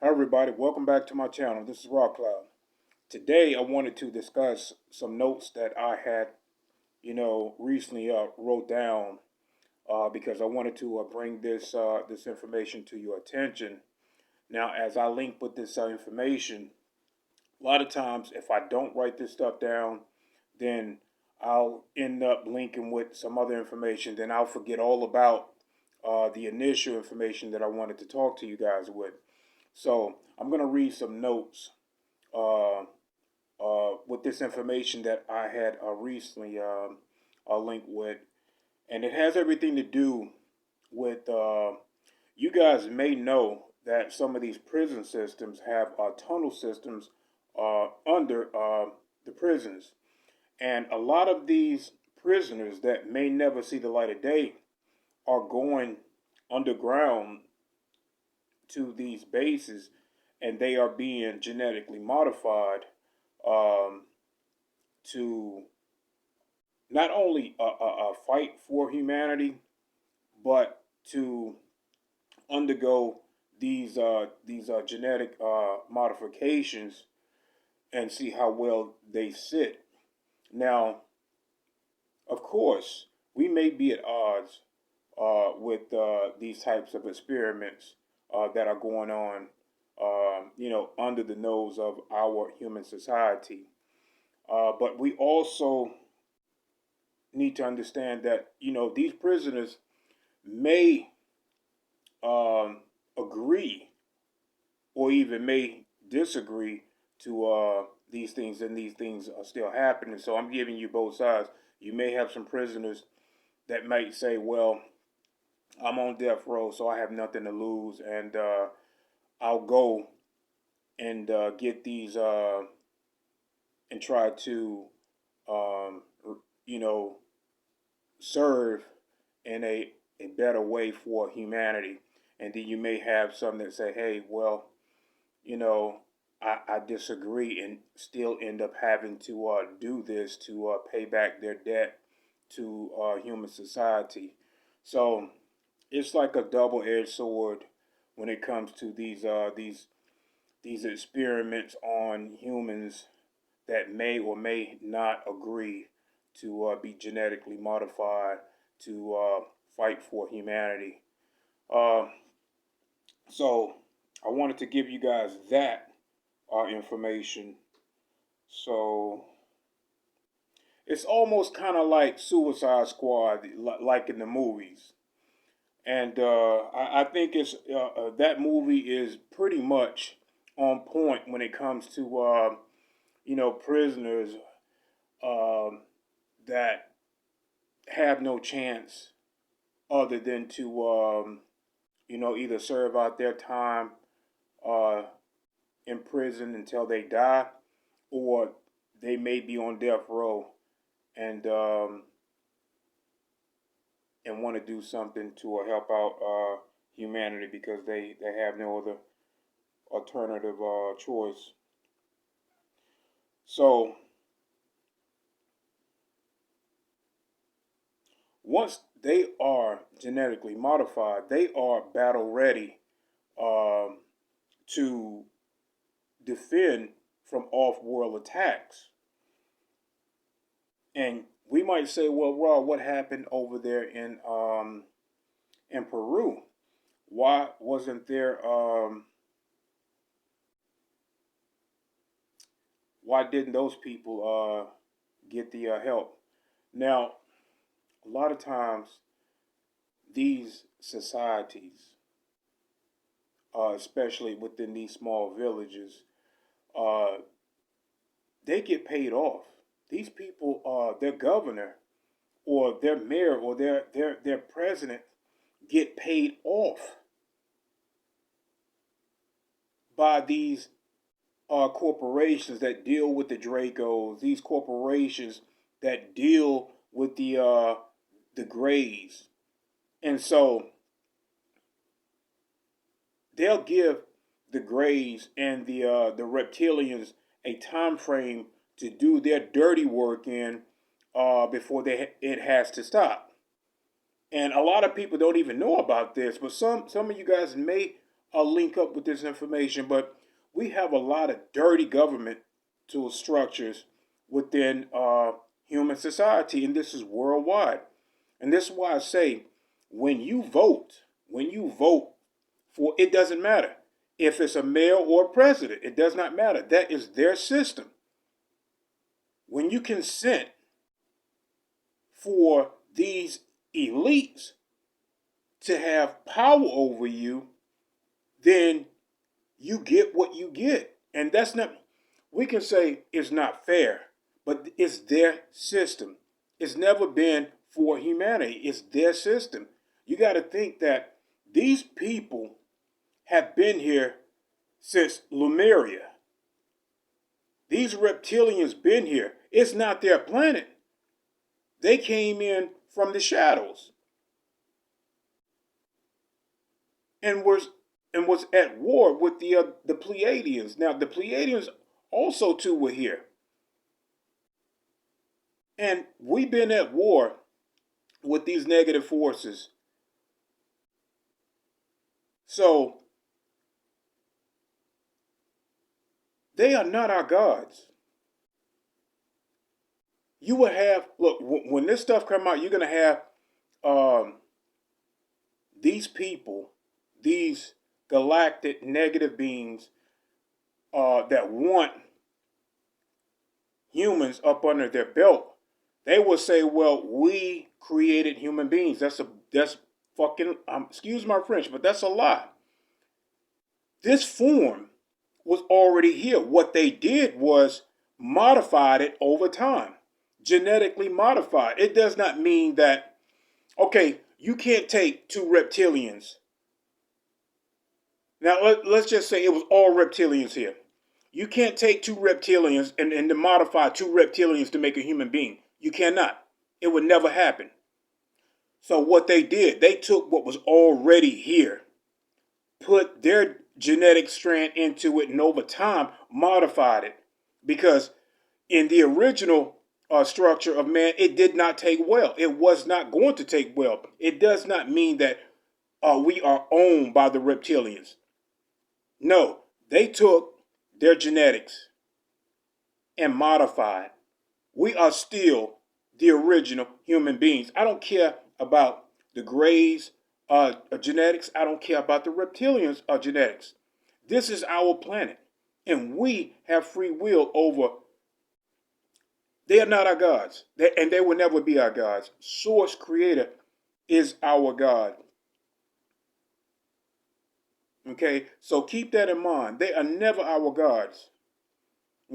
Hi everybody, welcome back to my channel. This is Rock Cloud. Today I wanted to discuss some notes that I had, recently wrote down because I wanted to bring this information to your attention. Now, as I link with this information, a lot of times if I don't write this stuff down, then I'll end up linking with some other information. Then I'll forget all about the initial information that I wanted to talk to you guys with. So I'm going to read some notes uh, with this information that I had recently linked with, and it has everything to do with. You guys may know that some of these prison systems have tunnel systems under the prisons, and a lot of these prisoners that may never see the light of day are going underground to these bases, and they are being genetically modified um, to not only fight for humanity, but to undergo these genetic modifications and see how well they sit. Now, of course, we may be at odds with these types of experiments that are going on, under the nose of our human society. But we also need to understand that, these prisoners may agree or even may disagree to these things, and these things are still happening. So I'm giving you both sides. You may have some prisoners that might say, well, I'm on death row, so I have nothing to lose, and I'll go and get these and try to, um, you know, serve in a better way for humanity. And then you may have some that say, hey, well, I disagree, and still end up having to do this to pay back their debt to human society. So it's like a double-edged sword when it comes to these experiments on humans that may or may not agree to be genetically modified to fight for humanity. Uh, so I wanted to give you guys that information. So it's almost kind of like Suicide Squad, like in the movies. And I think that movie is pretty much on point when it comes to prisoners um, that have no chance other than to either serve out their time uh, in prison until they die, or they may be on death row and want to do something to help out humanity because they have no other alternative choice. So once they are genetically modified, they are battle ready um, to defend from off-world attacks. And we might say, well, Rob, what happened over there in Peru? Why wasn't there? Why didn't those people get the help? Now, a lot of times, these societies, especially within these small villages, uh, they get paid off. These people, their governor or their mayor or their president get paid off by these corporations that deal with the Dracos. These corporations that deal with the Greys, and so they'll give the Greys and the reptilians a time frame to do their dirty work in before it has to stop. And a lot of people don't even know about this, but some of you guys may link up with this information, but we have a lot of dirty government tool structures within human society, and this is worldwide. And this is why I say when you vote for, it doesn't matter if it's a mayor or a president, it does not matter. That is their system. When you consent for these elites to have power over you, then you get what you get. And that's not, we can say it's not fair, but it's their system. It's never been for humanity, it's their system. You got to think that these people have been here since Lemuria. These reptilians been here. It's not their planet. They came in from the shadows and was at war with the Pleiadians. Now the Pleiadians also too were here, and we've been at war with these negative forces. So they are not our gods. You will have, look, when this stuff come out, you're gonna have these people, these galactic negative beings that want humans up under their belt. They will say, "Well, we created human beings." That's fucking excuse my French, but that's a lie. This form was already here. What they did was modified it over time, genetically modified. It does not mean that, okay, you can't take two reptilians. Now, let's just say it was all reptilians here. You can't take two reptilians and to modify two reptilians to make a human being. You cannot. It would never happen. So what they did, they took what was already here, put their genetic strand into it, and over time modified it. Because in the original structure of man, it did not take well. It was not going to take well. It does not mean that we are owned by the reptilians. No, they took their genetics and modified. We are still the original human beings. I don't care about the Greys' genetics. I don't care about the reptilians' genetics. This is our planet, and we have free will over. They are not our gods, and they will never be our gods. Source Creator is our God. Okay, so keep that in mind. They are never our gods.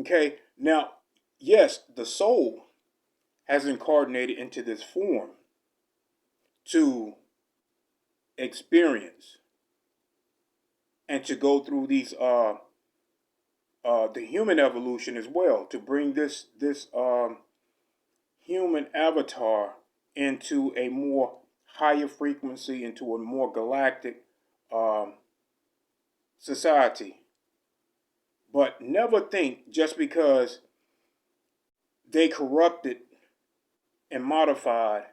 Okay, now, yes, the soul has incarnated into this form to experience and to go through these the human evolution as well, to bring this human avatar into a more higher frequency, into a more galactic society. But never think just because they corrupted and modified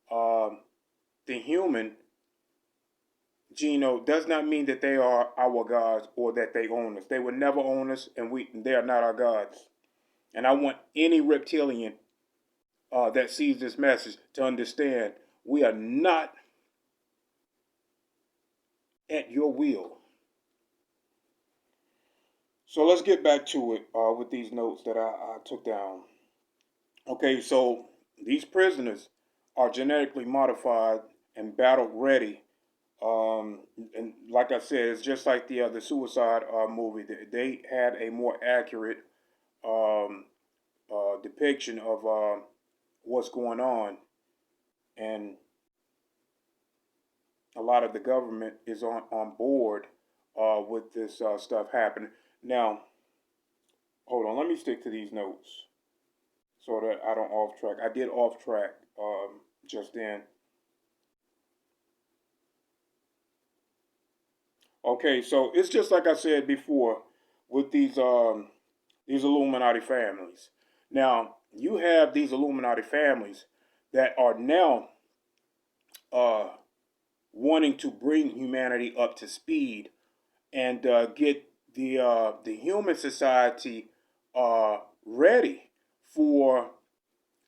the human genome does not mean that they are our gods or that they own us. They will never own us, and they are not our gods. And I want any reptilian that sees this message to understand we are not at your will. So let's get back to it with these notes that I took down. Okay, so these prisoners are genetically modified and battle ready. And like I said, it's just like the Suicide movie. They had a more accurate depiction of what's going on, and a lot of the government is on board with this stuff happening. Now, hold on. Let me stick to these notes so that I don't off track. I did off track just then. Okay, so it's just like I said before with these Illuminati families. Now, you have these Illuminati families that are now wanting to bring humanity up to speed and get the human society ready for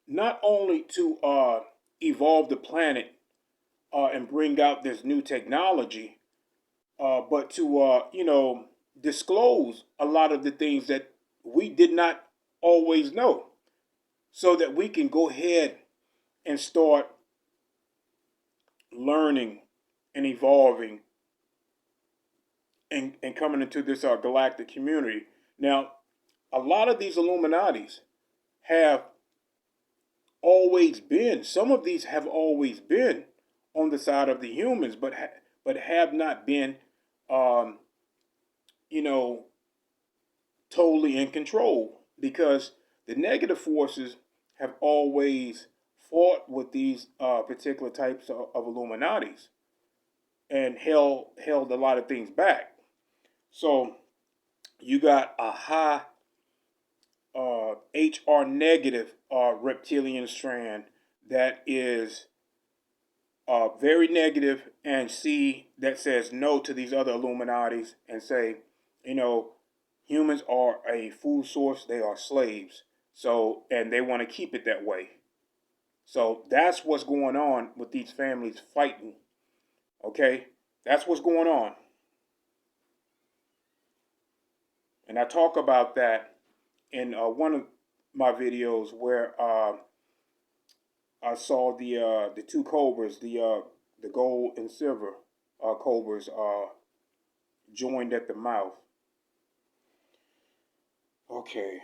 not only to evolve the planet and bring out this new technology, but to disclose a lot of the things that we did not always know, so that we can go ahead and start learning and evolving and coming into this galactic community. Now, a lot of these Illuminatis have always been. Some of these have always been on the side of the humans, but have not been, um, you know, totally in control, because the negative forces have always fought with these particular types of Illuminatis and held a lot of things back. So you got a high HR negative reptilian strand that is very negative, and C that says no to these other Illuminatis and say, you know, humans are a food source, they are slaves. So, and they want to keep it that way. So that's what's going on with these families fighting. Okay? That's what's going on. And I talk about that in one of my videos where I saw the two cobras, the gold and silver cobras, joined at the mouth. Okay.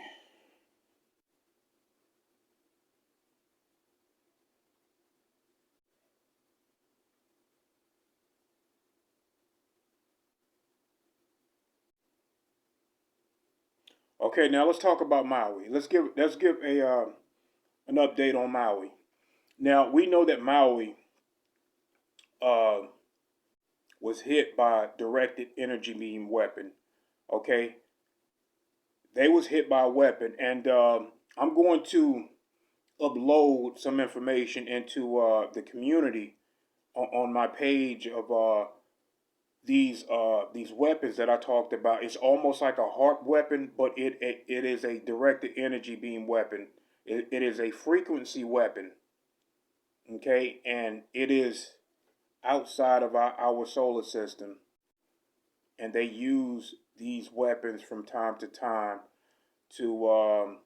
Okay. Now let's talk about Maui. Let's give a an update on Maui. Now we know that Maui uh, was hit by a directed energy beam weapon. Okay, they was hit by a weapon, and I'm going to upload some information into the community on my page of these weapons that I talked about. It's almost like a HARP weapon, but it is a directed energy beam weapon. It is a frequency weapon. Okay, and it is outside of our solar system, and they use these weapons from time to time to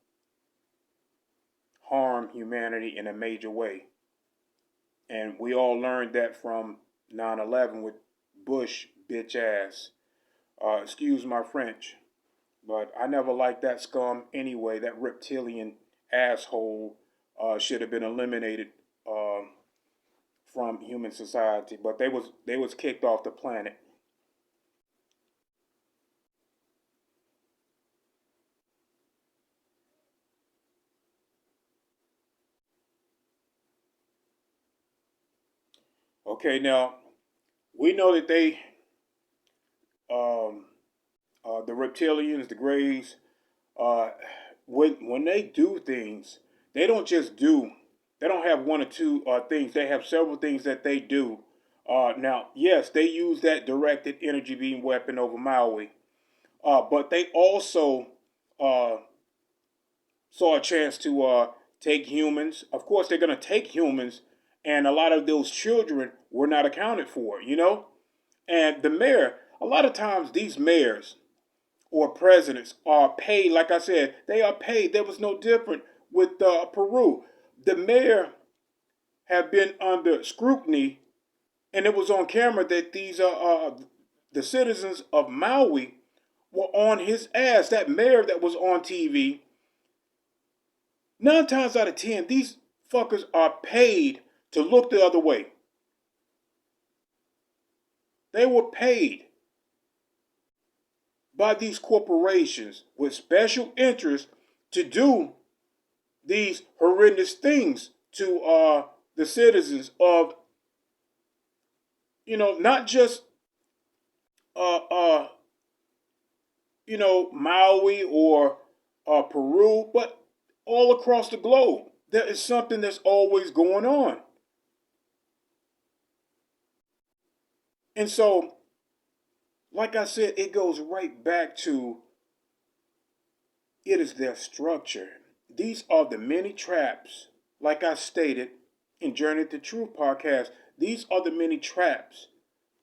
harm humanity in a major way. And we all learned that from 9/11 with Bush bitch ass. Excuse my French, but I never liked that scum anyway. That reptilian asshole should have been eliminated from human society, but they was kicked off the planet. Okay, now we know that um, the reptilians, the Greys, uh, when they do things, they don't just do. They don't have one or two things. They have several things that they do. Now, yes, they use that directed energy beam weapon over Maui, but they also uh, saw a chance to take humans. Of course, they're going to take humans, and a lot of those children were not accounted for. And the mayor, a lot of times, these mayors or presidents are paid. Like I said, they are paid. There was no different with Peru. The mayor have been under scrutiny, and it was on camera that these the citizens of Maui were on his ass. That mayor that was on TV, 9 times out of 10, these fuckers are paid to look the other way. They were paid by these corporations with special interests to do these horrendous things to the citizens of, not just uh, uh, Maui or Peru, but all across the globe. There is something that's always going on. And so Like I said, it goes right back to it is their structure. These are the many traps, like I stated in Journey to Truth podcast. These are the many traps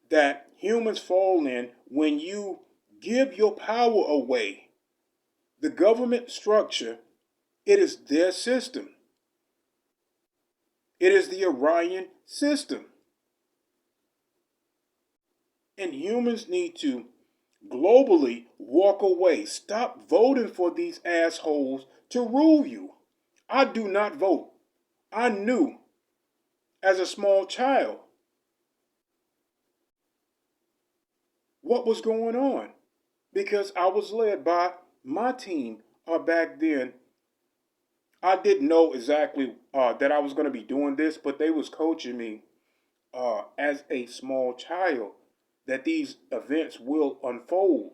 that humans fall in when you give your power away. The government structure, it is their system. It is the Orion system. And humans need to globally walk away. Stop voting for these assholes to rule you. I do not vote. I knew as a small child what was going on because I was led by my team back then. I didn't know exactly that I was going to be doing this, but they was coaching me as a small child that these events will unfold.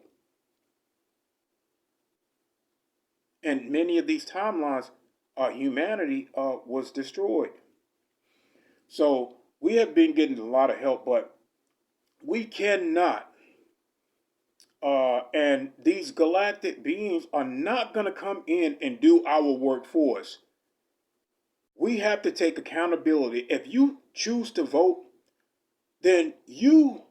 And many of these timelines, humanity was destroyed. So we have been getting a lot of help, but we cannot. And these galactic beings are not going to come in and do our work for us. We have to take accountability. If you choose to vote, then you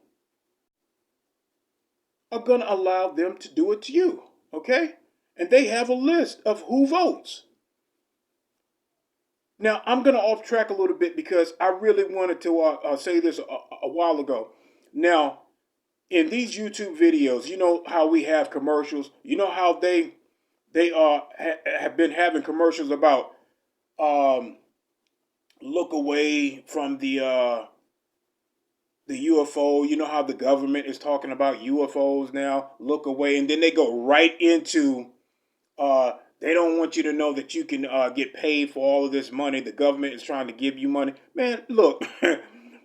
are going to allow them to do it to you. Okay? And they have a list of who votes. Now, I'm going to off track a little bit because I really wanted to say this a while ago. Now, in these YouTube videos, you know how we have commercials. You know how have been having commercials about look away from the UFO. You know how the government is talking about UFOs now. Look away, and then they go right into they don't want you to know that you can get paid for all of this money. The government is trying to give you money. Man, look,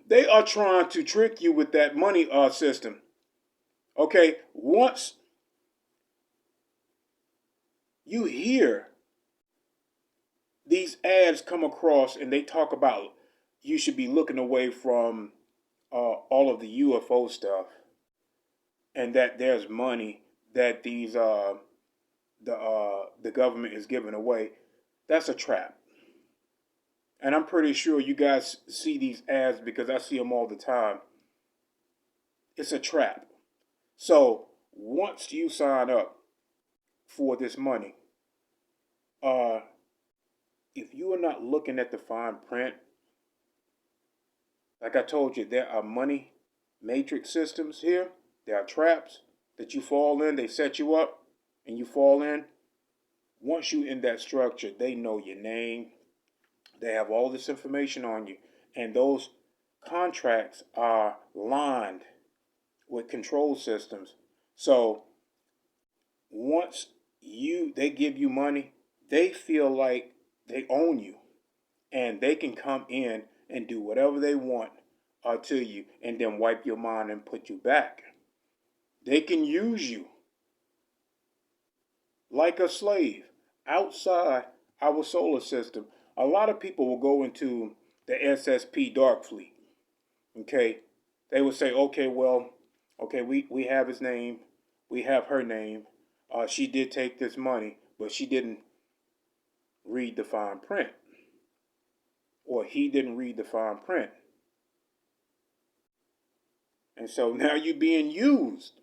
they are trying to trick you with that money system. Okay, once you hear these ads come across and they talk about you should be looking away from all of the UFO stuff and that there's money that the government is giving away, that's a trap. And I'm pretty sure you guys see these ads because I see them all the time. It's a trap. So once you sign up for this money, if you are not looking at the fine print, like I told you, there are money matrix systems here. There are traps that you fall in. They set you up and you fall in. Once you in that structure, they know your name. They have all this information on you. And those contracts are lined with control systems. So once they give you money, they feel like they own you. And they can come in and do whatever they want to you and then wipe your mind and put you back. They can use you like a slave outside our solar system. A lot of people will go into the SSP Dark Fleet. Okay, they will say, okay, well, okay, we have his name, we have her name. She did take this money, but she didn't read the fine print, or he didn't read the fine print, and so now you're being used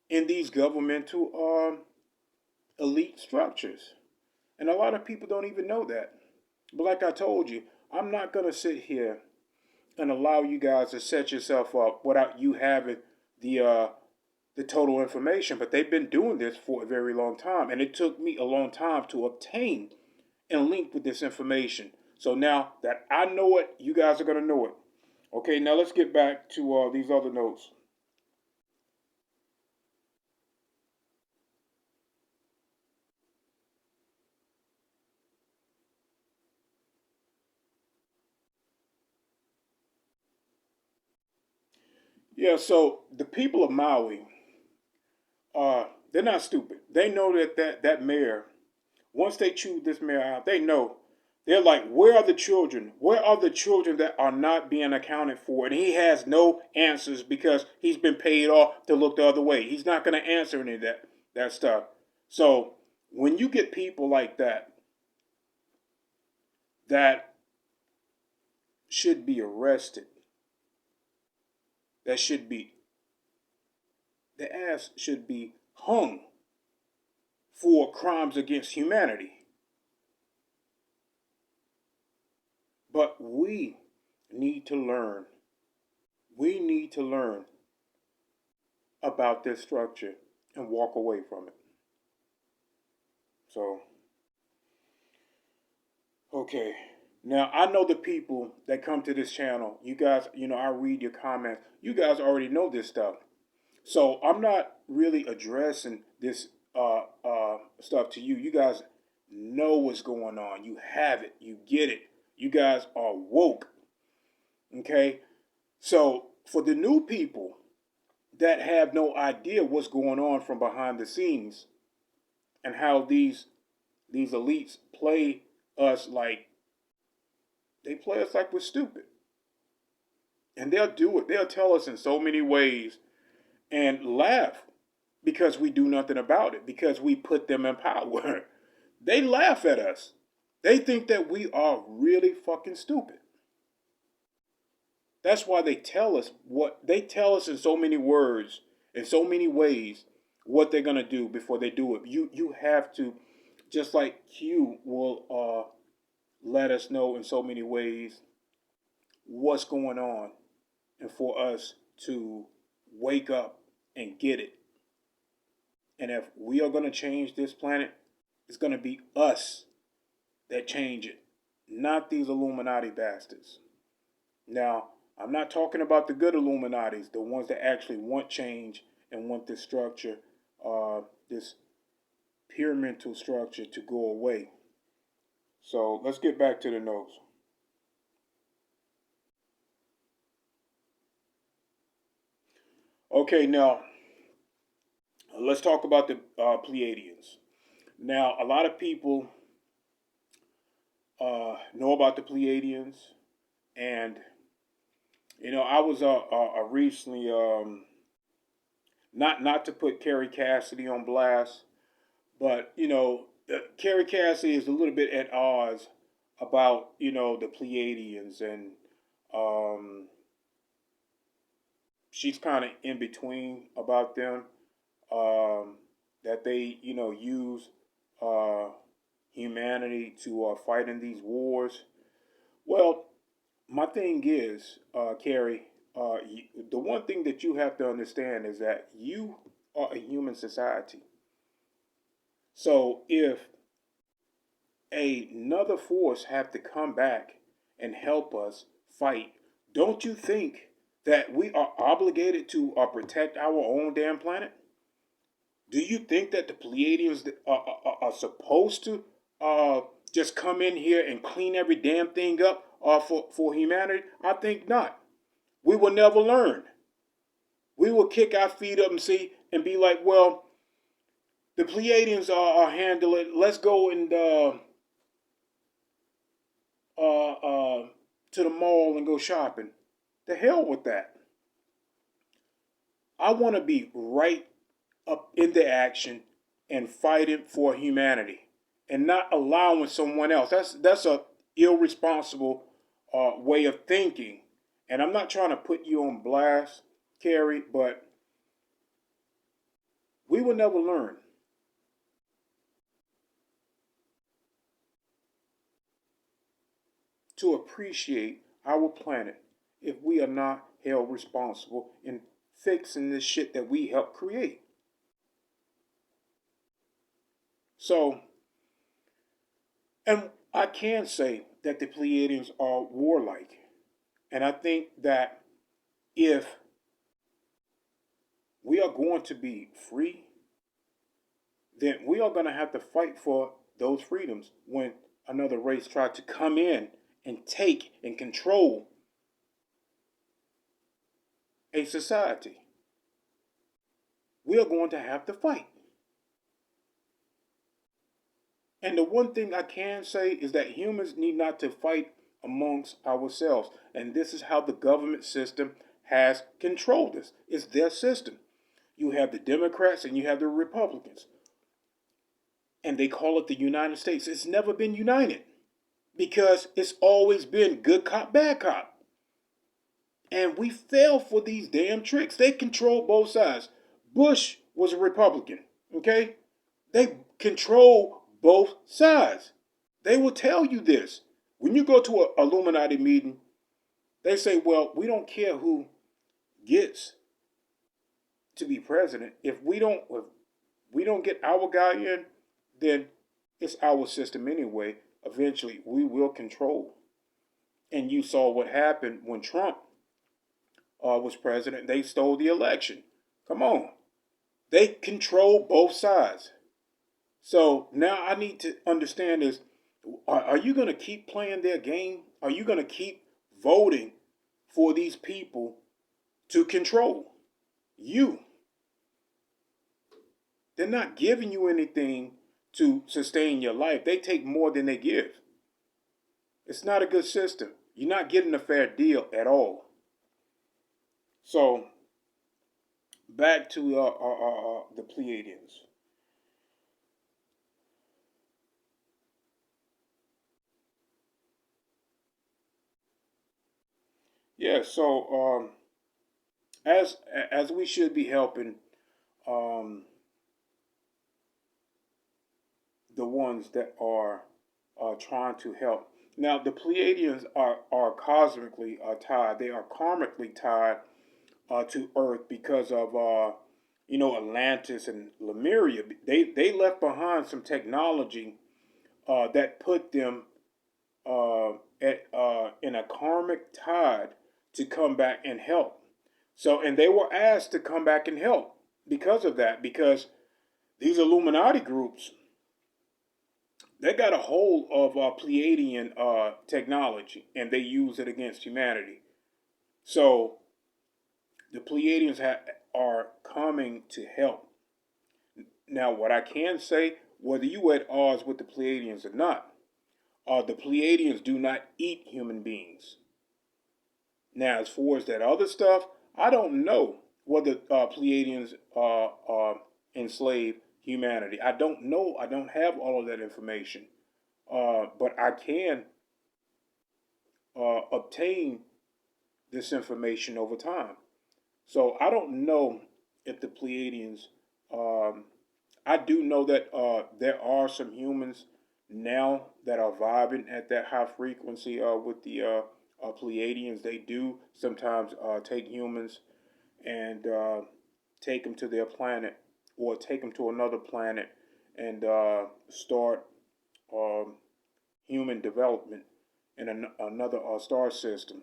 in these governmental elite structures. And a lot of people don't even know that. But like I told you, I'm not going to sit here and allow you guys to set yourself up without you having the total information. But they've been doing this for a very long time. And it took me a long time to obtain and link with this information. So now that I know it, you guys are going to know it. Okay, now let's get back to these other notes. Yeah, so the people of Maui, they're not stupid. They know that mayor, once they chew this mayor out, they know They're like, where are the children? Where are the children that are not being accounted for? And he has no answers because he's been paid off to look the other way. He's not going to answer any of that stuff. So when you get people like that should be arrested, that should be, the ass should be hung for crimes against humanity. But we need to learn. We need to learn about this structure and walk away from it. So, okay. Now, I know the people that come to this channel, you guys, I read your comments. You guys already know this stuff. So, I'm not really addressing this stuff to you. You guys know what's going on. You have it. You get it. You guys are woke. Okay? So, for the new people that have no idea what's going on from behind the scenes and how these elites play us like, they play us like we're stupid. And they'll do it. They'll tell us in so many ways and laugh because we do nothing about it, because we put them in power. They laugh at us. They think that we are really fucking stupid. That's why they tell us in so many words, in so many ways, what they're gonna do before they do it. You have to, just like Q will let us know in so many ways what's going on, and for us to wake up and get it. And if we are going to change this planet, it's going to be us that change it, not these Illuminati bastards. Now, I'm not talking about the good Illuminatis, the ones that actually want change and want this structure, this pyramidal structure to go away. So let's get back to the notes. Okay, now let's talk about the Pleiadians. Now, a lot of people know about the Pleiadians, and I was recently not to put Carrie Cassidy on blast, but Carrie Cassidy is a little bit at odds about the Pleiadians, and she's kind of in between about them. That they use humanity to fight in these wars. Well, my thing is, Carrie, the one thing that you have to understand is that you are a human society. So if another force have to come back and help us fight, don't you think that we are obligated to protect our own damn planet? Do you think that the Pleiadians are supposed to just come in here and clean every damn thing up for humanity? I think not. We will never learn. We will kick our feet up and be like, well, the Pleiadians are handle it. Let's go and to the mall and go shopping. The hell with that. I want to be right up into action and fighting for humanity, and not allowing someone else. That's a irresponsible way of thinking. And I'm not trying to put you on blast, Carrie, but we will never learn. To appreciate our planet if we are not held responsible in fixing this shit that we helped create. So, and I can say that the Pleiadians are warlike. And I think that if we are going to be free, then we are going to have to fight for those freedoms when another race tries to come in and take and control a society. We are going to have to fight. And the one thing I can say is that humans need not to fight amongst ourselves. And this is how the government system has controlled us. It's their system. You have the Democrats and you have the Republicans. And they call it the United States. It's never been united because it's always been good cop, bad cop. And we fell for these damn tricks. They control both sides. Bush was a Republican, okay? They control both sides. They will tell you this. When you go to an Illuminati meeting, they say, well, we don't care who gets to be president. If we don't get our guy in, then it's our system anyway. Eventually, we will control. And you saw what happened when Trump was president. They stole the election. Come on. They control both sides. So now I need to understand is, are you going to keep playing their game? Are you going to keep voting for these people to control you? They're not giving you anything to sustain your life. They take more than they give. It's not a good system. You're not getting a fair deal at all. So back to the Pleiadians. Yeah. So as we should be helping um, the ones that are trying to help. Now, the Pleiadians are cosmically tied. They are karmically tied to Earth because of Atlantis and Lemuria. They left behind some technology that put them in a karmic tide to come back and help. So, and they were asked to come back and help because of that. Because these Illuminati groups, they got a hold of Pleiadian technology and they use it against humanity. So the Pleiadians are coming to help. Now, what I can say, whether you at odds with the Pleiadians or not, the Pleiadians do not eat human beings. Now, as far as that other stuff, I don't know whether Pleiadians enslave humanity. I don't know. I don't have all of that information. But I can obtain this information over time. So I don't know if the Pleiadians. I do know that there are some humans now that are vibing at that high frequency with the Pleiadians. They do sometimes take humans and take them to their planet or take them to another planet and start um, human development in another star system.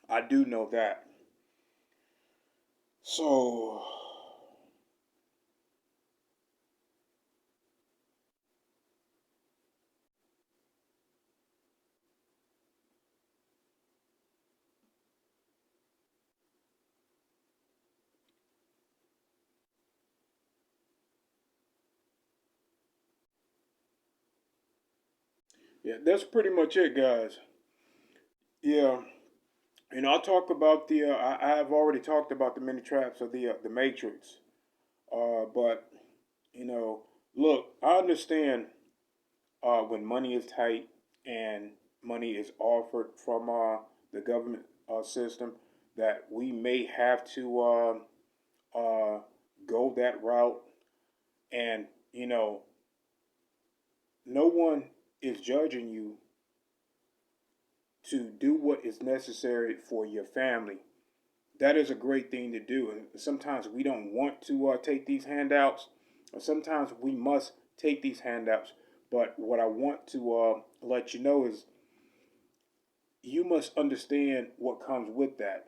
I do know that. So, yeah, that's pretty much it, guys. Yeah, I'll talk about the. I have already talked about the many traps of the Matrix. But you know, look, I understand when money is tight and money is offered from the government system that we may have to go that route. And no one is judging you to do what is necessary for your family. That is a great thing to do. And sometimes we don't want to take these handouts, or sometimes we must take these handouts. But what I want to let you know is you must understand what comes with that.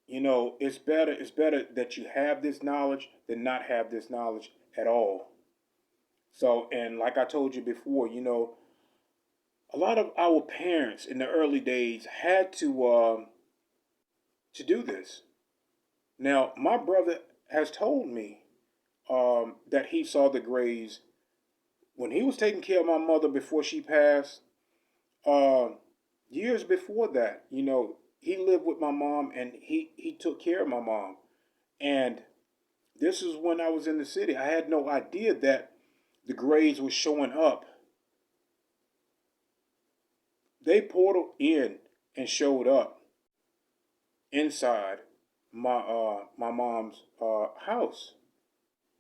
It's better that you have this knowledge than not have this knowledge at all. So, and like I told you before, a lot of our parents in the early days had to do this. Now, my brother has told me that he saw the Greys when he was taking care of my mother before she passed, years before that, he lived with my mom and he took care of my mom. And this is when I was in the city. I had no idea that the Greys were showing up. They portaled in and showed up inside my mom's house,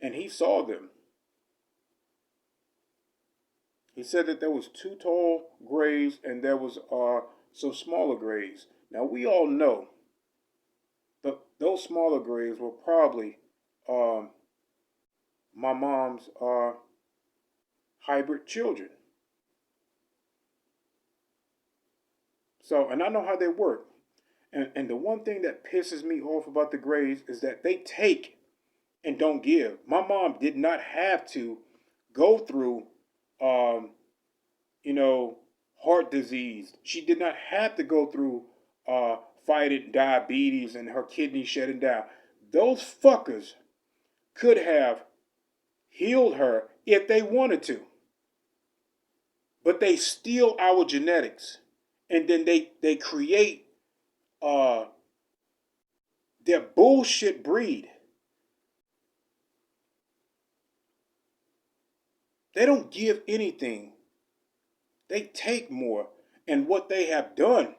and he saw them. He said that there was two tall Greys and there was some smaller Greys. Now we all know that those smaller Greys were probably um, my mom's hybrid children. So, and I know how they work. And the one thing that pisses me off about the Greys is that they take and don't give. My mom did not have to go through, um, you know, heart disease. She did not have to go through fighting diabetes and her kidneys shutting down. Those fuckers could have healed her if they wanted to. But they steal our genetics. And then they create uh, their bullshit breed. They don't give anything. They take more. And what they have done,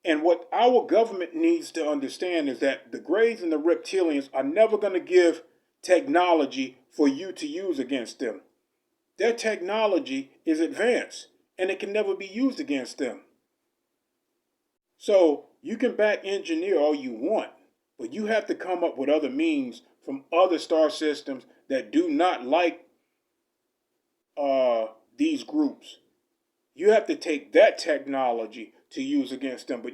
and what our government needs to understand, is that the Greys and the reptilians are never going to give technology for you to use against them. Their technology is advanced and it can never be used against them. So you can back engineer all you want, but you have to come up with other means from other star systems that do not like these groups. You have to take that technology to use against them. But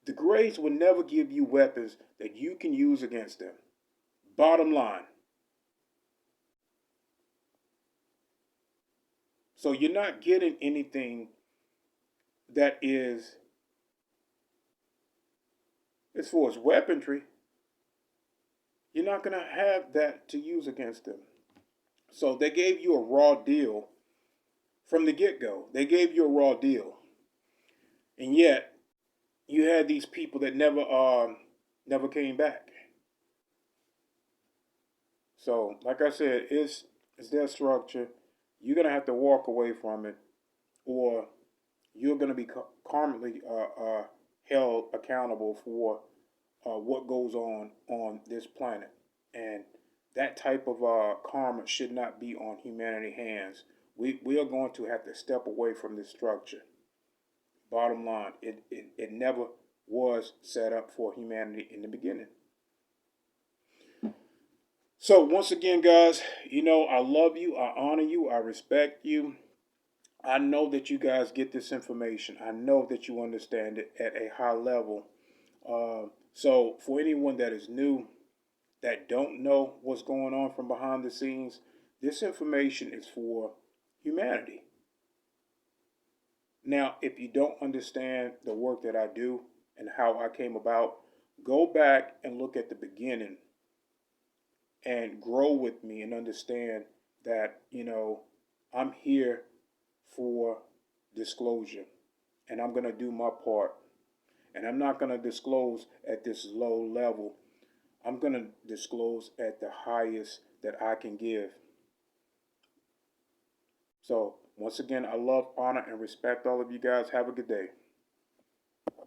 the Greys will never give you weapons that you can use against them. Bottom line. So you're not getting anything that is, as far as weaponry, you're not going to have that to use against them. So they gave you a raw deal from the get-go. They gave you a raw deal. And yet, you had these people that never came back. So, like I said, it's their structure. You're gonna have to walk away from it, or you're gonna be karmically held accountable for what goes on this planet. And that type of karma should not be on humanity's hands. We are going to have to step away from this structure. Bottom line, it never was set up for humanity in the beginning. So once again, guys, I love you, I honor you, I respect you. I know that you guys get this information. I know that you understand it at a high level. So for anyone that is new, that don't know what's going on from behind the scenes, this information is for humanity. Now, if you don't understand the work that I do and how I came about, go back and look at the beginning and grow with me and understand that, I'm here for disclosure and I'm going to do my part. And I'm not going to disclose at this low level. I'm going to disclose at the highest that I can give. So, once again, I love, honor, and respect all of you guys. Have a good day.